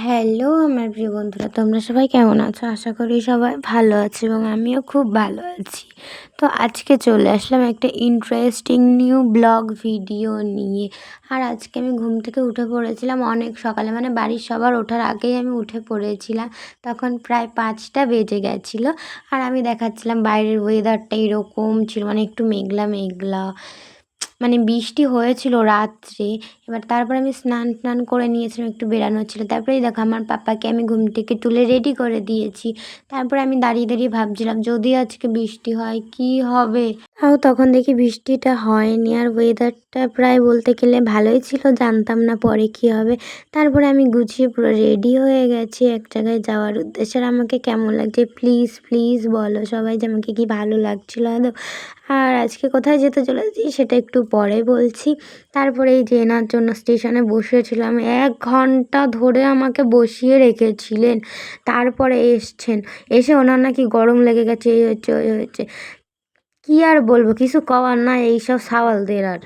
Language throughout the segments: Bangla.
হ্যালো আমার প্রিয় বন্ধুরা, তোমরা সবাই কেমন আছো? আশা করি সবাই ভালো আছে এবং আমিও খুব ভালো আছি। তো আজকে চলে আসলাম একটা ইন্টারেস্টিং নিউ ব্লগ ভিডিও নিয়ে। আর আজকে আমি ঘুম থেকে উঠে পড়েছিলাম অনেক সকালে, মানে বাড়ির সবার ওঠার আগেই আমি উঠে পড়েছিলাম। তখন প্রায় 5টা বেজে গেছিলো। আর আমি দেখাচ্ছিলাম বাইরের ওয়েদারটা এরকম ছিল, মানে একটু মেঘলা মেঘলা, মানে বৃষ্টি হয়েছিল রাত্রে। এবার তারপরে আমি স্নান করে নিয়েছিলাম, একটু বেরানো ছিল। তারপরেই দেখো আমার পাপাকে আমি ঘুম থেকে তুলে রেডি করে দিয়েছি। তারপরে আমি দাঁড়িয়ে দাঁড়িয়ে ভাবছিলাম যদি আজকে বৃষ্টি হয় কি হবে। তাও তখন দেখি বৃষ্টিটা হয়নি, আর ওয়েদারটা প্রায় বলতে গেলে ভালোই ছিল, জানতাম না পরে কি হবে। তারপরে আমি গুছিয়ে পুরো রেডি হয়ে গেছি এক জায়গায় যাওয়ার উদ্দেশ্যে। আর আমাকে কেমন লাগছে প্লিজ প্লিজ বলো সবাই যে আমাকে কি ভালো লাগছিল আদৌ। আর আজকে কোথায় যেতে চলেছি সেটা একটু পরে বলছি। তারপরে এই যে এনার জন্য স্টেশনে বসেছিলাম, 1 ঘন্টা ধরে আমাকে বসিয়ে রেখেছিলেন। তারপরে এসছেন, এসে ওনার নাকি গরম লেগে গেছে, এই হচ্ছে ওই হচ্ছে। কী আর বলবো, কিছু কওয়ার না এইসব সাওয়ালদের। আর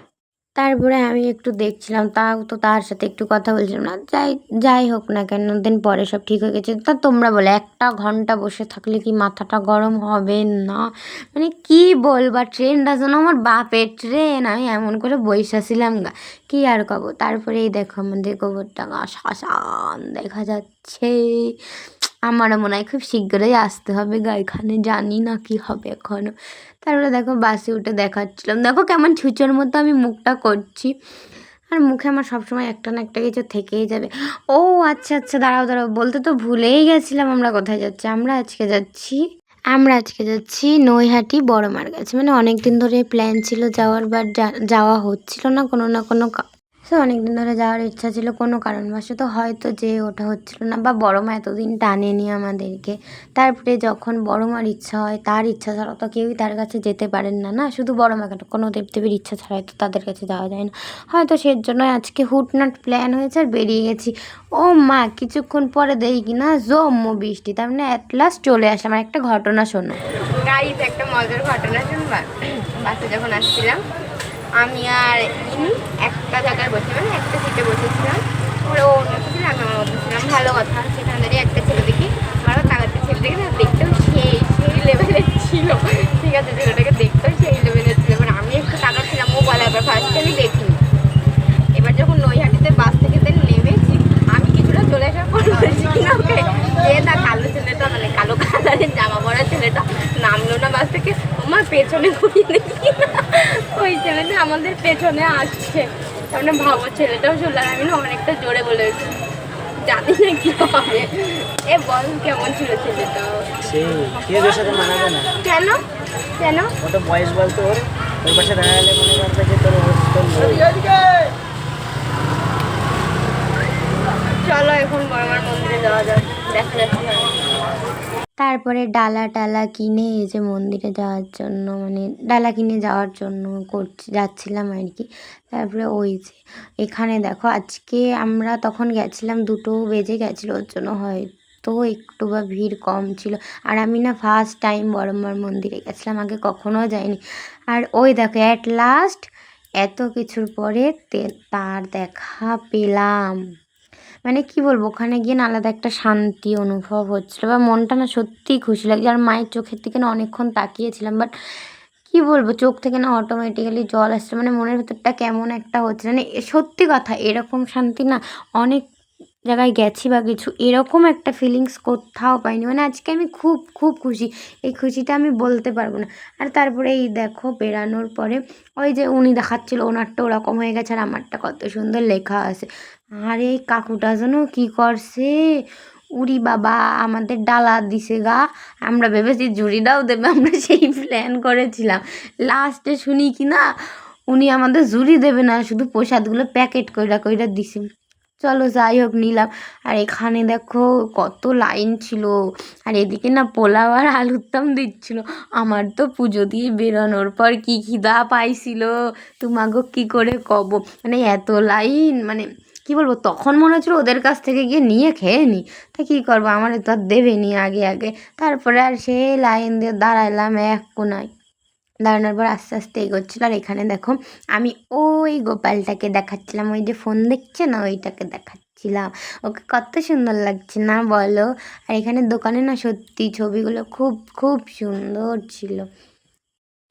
তারপরে আমি একটু দেখছিলাম, তাও তো তার সাথে একটু কথা বলছিলাম না। যাই যাই হোক না কেন, দিন পরে সব ঠিক হয়ে গেছে। তা তোমরা বলে 1টা ঘন্টা বসে থাকলে কি মাথাটা গরম হবে না? মানে কি বলবা, ট্রেনটা যেন আমার বাপের ট্রেন, আমি এমন করে বইসাছিলাম গা, কি আর কব। তারপরে এই দেখো আমাদের গোবরটা গা শ্মশান দেখা যাচ্ছে। আমারও মনে হয় খুব শীঘ্রই আসতে হবে গা এখানে, জানি না কি হবে এখনও। তারপরে দেখো বাসে উঠে দেখাচ্ছিলাম, দেখো কেমন ছুঁচোর মতো আমি মুখটা করছি। আর মুখে আমার সবসময় একটা না একটা কিছু থেকেই যাবে। ও আচ্ছা আচ্ছা, দাঁড়াও দাঁড়াও, বলতে তো ভুলেই গেছিলাম আমরা কোথায় যাচ্ছি। আমরা আজকে যাচ্ছি নৈহাটি বড় মার কাছে। মানে অনেক দিন ধরে প্ল্যান ছিল যাওয়ার, বাট যাওয়া হচ্ছিল না কোনো না কোনো। সো অনেক দিন ধরে যাওয়ার ইচ্ছা ছিল, কোনো কারণবশত হয়তো যে ওটা হচ্ছিল না, বা বড় মা এতদিন টানেনি আমাদেরকে। তারপরে যখন বড় মার ইচ্ছা হয়, তার ইচ্ছা ছাড়া তো কেউই তার কাছে যেতে পারেন না, না শুধু বড় মা কেন, কোনো দেবদেবীর ইচ্ছা ছাড়াই তো তাদের কাছে যাওয়া যায় না। হয়তো সের জন্য আজকে হুটনাট প্ল্যান হয়েছে আর বেরিয়ে গেছি। ও মা, কিছুক্ষণ পরে দেখি কি না জম্মু বৃষ্টি। তার মানে অ্যাট লাস্ট চলে আসলাম। আর একটা ঘটনা শোনো গাইস, একটা মজার ঘটনা শুনবা। বাসে যখন আসছিলাম আমি আর ইনি একটা জায়গায় বসে, মানে একটা সিটে বসেছিলাম। ওরা ও অন্য ছিল, আমি আমার মধ্যে ছিলাম, ভালো কথা। সেখানে দাঁড়িয়ে একটা ছেলে দেখি, আমারও তাকাতে ছেলে দেখি না, দেখতেও সেই সেই লেভেলের ছিল। ঠিক আছে, ছেলেটাকে দেখতেও সেই লেভেলের ছিল। এবার আমি একটু তাকাচ্ছিলাম, ও বলে এবার ফার্স্টে আমি দেখিনি। এবার যখন নৈহাটিতে বাস থেকে নেমেছি, আমি কিছুটা চলে আসার পর বলছি কিনা ওকে, যে না কালো ছেলেটা, মানে কালো কালারের জামা পরা ছেলেটা নামলো না বাস থেকে, আমার পেছনে ঘুরিয়ে দেখি না ওই ছেলেটা আমাদের পেছনে আসছে। তারপরে ভাবো ছেলেটাও শুনলাম, আমি না অনেকটা জোরে বলেছি, জানি না কি হবে। এ বল কেমন ছিল ছেলেটা? কেন কেন ওটা বয়স বলতো ওর পাশে দাঁড়ালে মনে করবে যে তোর চলো এখন বড়মার মন্দিরে যাওয়া যাক, দেখা যাচ্ছে। তারপরে ডালা টালা কিনে এই যে মন্দিরে যাওয়ার জন্য, মানে ডালা কিনে যাওয়ার জন্য যাচ্ছিলাম আর কি। তারপরে ওই যে এখানে দেখো, আজকে আমরা তখন গেছিলাম 2টো বেজে গেছিলো, ওর জন্য হয়তো একটু বা ভিড় কম ছিল। আর আমি না ফার্স্ট টাইম বড়মার মন্দিরে গেছিলাম, আগে কখনো যাইনি। আর ওই দেখো অ্যাট লাস্ট এত কিছুর পরে তার দেখা পেলাম। মানে কি বলবো, ওখানে গিয়ে না আলাদা একটা শান্তি অনুভব হচ্ছিলো, বা মনটা না সত্যিই খুশি লাগছে। আর মায়ের চোখের দিকে না অনেকক্ষণ তাকিয়েছিলাম, বাট কি বলবো, চোখ থেকে না অটোমেটিক্যালি জল আসছে। মানে মনের ভেতরটা কেমন একটা হচ্ছে, মানে সত্যি কথা এরকম শান্তি না অনেক জায়গায় গেছি বা কিছু, এরকম একটা ফিলিংস কোথাও পাইনি। মানে আজকে আমি খুব খুব খুশি, এই খুশিটা আমি বলতে পারবো না। আর তারপরে এই দেখো বেরানোর পরে ওই যে উনি দেখাচ্ছিলো, ওনারটা ওরকম হয়ে গেছে আর আমারটা কত সুন্দর লেখা আছে। আর এই কাকুটা যেন কি করছে, উরি বাবা, আমাদের ডালা দিছে গা। আমরা ভেবেছি ঝুড়িটাও দেবে, আমরা সেই প্ল্যান করেছিলাম। লাস্টে শুনি কি না উনি আমাদের ঝুড়ি দেবে না, শুধু প্রসাদগুলো প্যাকেট কইরা কইরা দিছে। চলো যাই হোক নিলাম। আর এখানে দেখো কত লাইন ছিল, আর এদিকে না পোলাও আর আলুর দম দিচ্ছিল। আমার তো পুজো দিয়ে বেরোনোর পর কি খিদা পাইছিল তোমাগো কি করে কব। মানে এত লাইন, মানে কি বলবো, তখন মনে হচ্ছিলো ওদের কাছ থেকে গিয়ে নিয়ে খেয়ে নিই। তা কী করবো, আমার তো আর দেবে নি আগে আগে। তারপরে আর সে লাইন দিয়ে দাঁড়ালাম এক কোনায়। দাঁড়ানোর পর আস্তে আস্তে এগোচ্ছিলো। আর এখানে দেখো আমি ওই গোপালটাকে দেখাচ্ছিলাম, ওই যে ফোন দেখছে না, ওইটাকে দেখাচ্ছি। দেখছিলাম। ওকে কত সুন্দর লাগছে না বলো? আর এখানে দোকানে না সত্যি ছবিগুলো খুব খুব সুন্দর ছিল।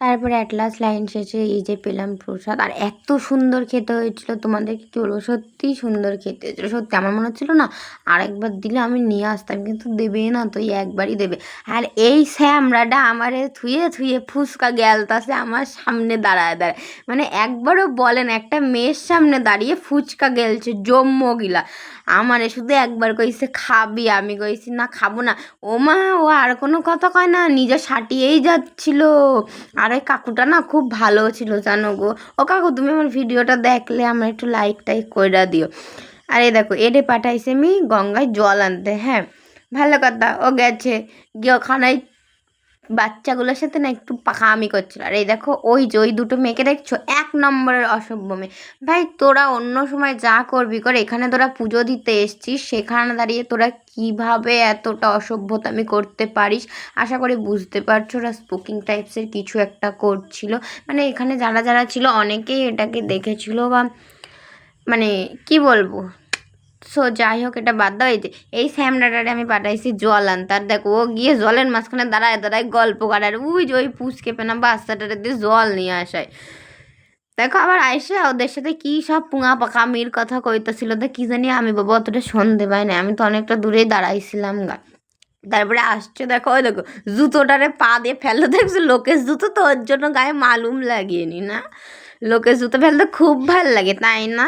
তারপরে অ্যাট লাস্ট লাইন শেষে এই যে পেলাম প্রসাদ, আর এত সুন্দর খেতে হয়েছিল তোমাদেরকে কী বলবো, সত্যিই সুন্দর খেতে হয়েছিল। সত্যি আমার মনে হচ্ছিলো না আরেকবার দিলে আমি নিয়ে আসতাম, কিন্তু দেবে না তো, এই একবারই দেবে। আর এই শ্যামরাটা আমারে থুয়ে থুয়ে ফুচকা গেলতাছে আমার সামনে দাঁড়ায় দাঁড়ায়, মানে একবারও বলেন একটা মেয়ের সামনে দাঁড়িয়ে ফুচকা গেলছে জম্মগিলা। আমারে শুধু একবার কইছে খাবি, আমি কইছি না খাবো না। ও মা, ও আর কোনো কথা কয় না, নিজে সাটিয়েই যাচ্ছিল। আর ওই কাকুটা না খুব ভালো ছিল জানো গো। ও কাকু, তুমি আমার ভিডিওটা দেখলে আমার একটু লাইক টাইক কইরা দিও। আর এই দেখো এডে পাঠাইছে আমি গঙ্গায় জল আনতে। হ্যাঁ, ভালো কথা, ও গেছে গিয়ে ওখানে বাচ্চাগুলোর সাথে না একটু পাকামি করছিল। আর এই দেখো ওই যে ওই দুটো মেয়েকে দেখছো, 1 নম্বরের অসভ্য মেয়ে। ভাই তোরা অন্য সময় যা করবি কর, এখানে তোরা পুজো দিতে এসছিস, সেখানে দাঁড়িয়ে তোরা কিভাবে এতটা অসভ্যতামি করতে পারিস? আশা করি বুঝতে পারছো, ওরা স্পোকিং টাইপসের কিছু একটা করছিল। মানে এখানে যারা যারা ছিল অনেকেই এটাকে দেখেছিল, বা মানে কি বলবো। সো যাই হোক, এটা বাদ দাও। এই শ্যামডাটারে আমি পাঠাইছি জল আনতে, আর দেখো ও গিয়ে জলের মাঝখানে দাঁড়ায় দাঁড়ায় গল্প করার, ওই যে ওই পুচকে পেনা বাচ্চাটারে দিয়ে জল নিয়ে আসায়। দেখো আবার আইসা ওদের সাথে কি সব পুঙা পাকামির কথা কইতেছিল, তো কি জানি, আমি বাবা অতটা শুনতে পাই না, আমি তো অনেকটা দূরেই দাঁড়াইছিলাম গা। তারপরে আসছে দেখো, ওই দেখো জুতোটারে পা দিয়ে ফেললো, দেখছো লোকের জুতো তো, ওর জন্য গায়ে মালুম লাগিয়ে নি না, লোকের জুতো ফেলতে খুব ভাল লাগে তাই না?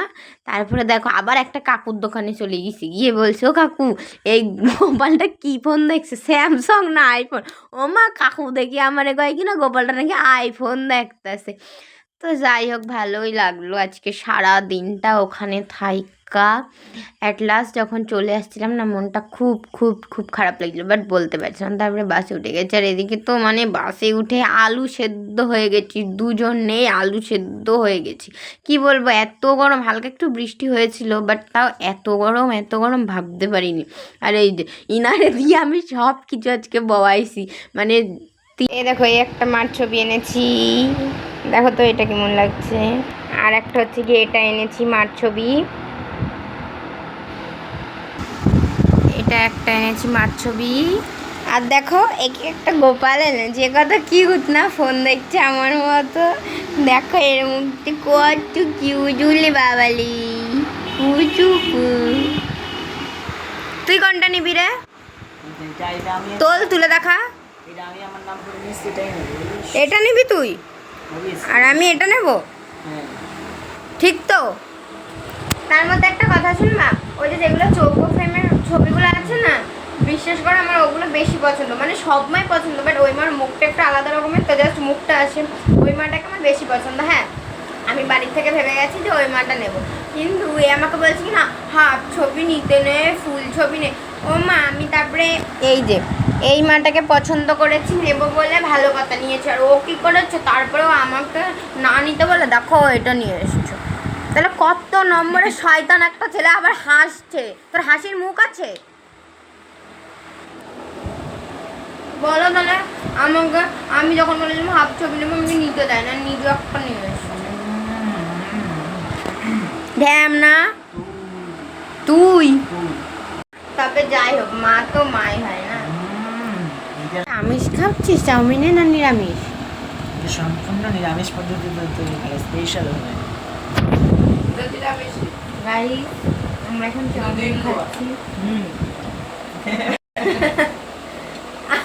তারপরে দেখো আবার একটা কাকুর দোকানে চলে গেছি, গিয়ে বলছে ও কাকু এই গোপালটা কী ফোন দেখছে, স্যামসং না আইফোন? ও মা, কাকু দেখি আমার কয় কিনা গোপালটা নাকি আইফোন দেখতেছে। তো যাই হোক, ভালোই লাগলো আজকে সারা দিনটা ওখানে থাইকা। অ্যাট লাস্ট যখন চলে আসছিলাম না, মনটা খুব খুব খুব খারাপ লাগছিলো, বাট বলতে পারছিলাম। তারপরে বাসে উঠে গেছি, আর এদিকে তো মানে বাসে উঠে আলু সেদ্ধ হয়ে গেছি, দুজনেই আলু সেদ্ধ হয়ে গেছি। কি বলবো, এত গরম, হালকা একটু বৃষ্টি হয়েছিল, বাট তাও এত গরম এত গরম ভাবতে পারিনি। আর এই যে ইনারে দিয়ে আমি সব কিছু আজকে বওয়াইছি, মানে এই দেখো এই একটা মার ছবি এনেছি, দেখো তো এটা কেমন লাগছে। আর একটা হচ্ছে কি, এটা এনেছি মার ছবি, এটা একটা এনেছি মার ছবি। আর দেখো একটা গোপাল এনে, যে কথা কিউট না, ফোন দেখছে আমার মতো। দেখো এর মুখটি কত কিউজুলি বাবালি, কুচুকু। তুই কোনটা নিবি রে? তোল তুলে দেখা। এটা নিবি তুই, আর আমি এটা নেব, ঠিক তো? তার মধ্যে একটা কথা শুনবা, ওই যে যেগুলো চৌকো ফ্রেমের ছবিগুলো আছে না, বিশেষ করে আমার ওগুলো বেশি পছন্দ, মানে সব মাই পছন্দ, বাট ওই মার মুখটা একটা আলাদা রকমের, তো জাস্ট মুখটা আছে, ওই মাটাকে আমার বেশি পছন্দ। হ্যাঁ, আমি বাড়ির থেকে ভেবে গেছি যে ওই মাটা নেব, কিন্তু এ আমাকে বলছে কি না হাফ ছবি নিতে নে, ফুল ছবি নে। ও মা, আমি তারপরে এই যে এই মাটাকে পছন্দ করেছি, নেবো বলে ভালো কথা নিয়েছে, আর ও কী করেছে তারপরেও আমাকে না নিতে বলে দেখো এটা নিয়ে এসেছো। তাহলে কত নম্বরে শয়তান একটা ছেলে, আবার হাসছে, তোর হাসির মুখ আছে? বলো তাহলে আমাকে, আমি যখন বলেছিলাম হাফ ছবি নেবো, আমি নিতে দেয় না, নিজে একটা নিয়ে এসেছি। ধ্যাম না তুই, তবে যাই হোক মা তো মাই হয় না। আমিষ খাচ্ছিস, চাউমিনে না নিরামিষ? সম্পূর্ণ নিরামিষ পদ্ধতিতে তৈরি করে, স্পেশাল হয়। গাইস, আমরা এখন চাউমিন খাচ্ছি।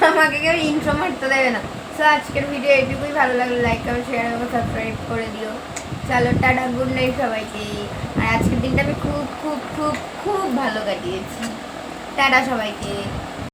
আমাকে কেউ ইন্ট্রো মারতে দেবে না। সো আজকের ভিডিও এইটুকুই, ভালো লাগলে লাইক করো, শেয়ার করো, সাবস্ক্রাইব করে দিও। চলো টাটা, গুড নাইট সবাইকে। আর আজকের দিনটা আমি খুব খুব খুব খুব ভালো কাটিয়েছি। টাটা সবাইকে।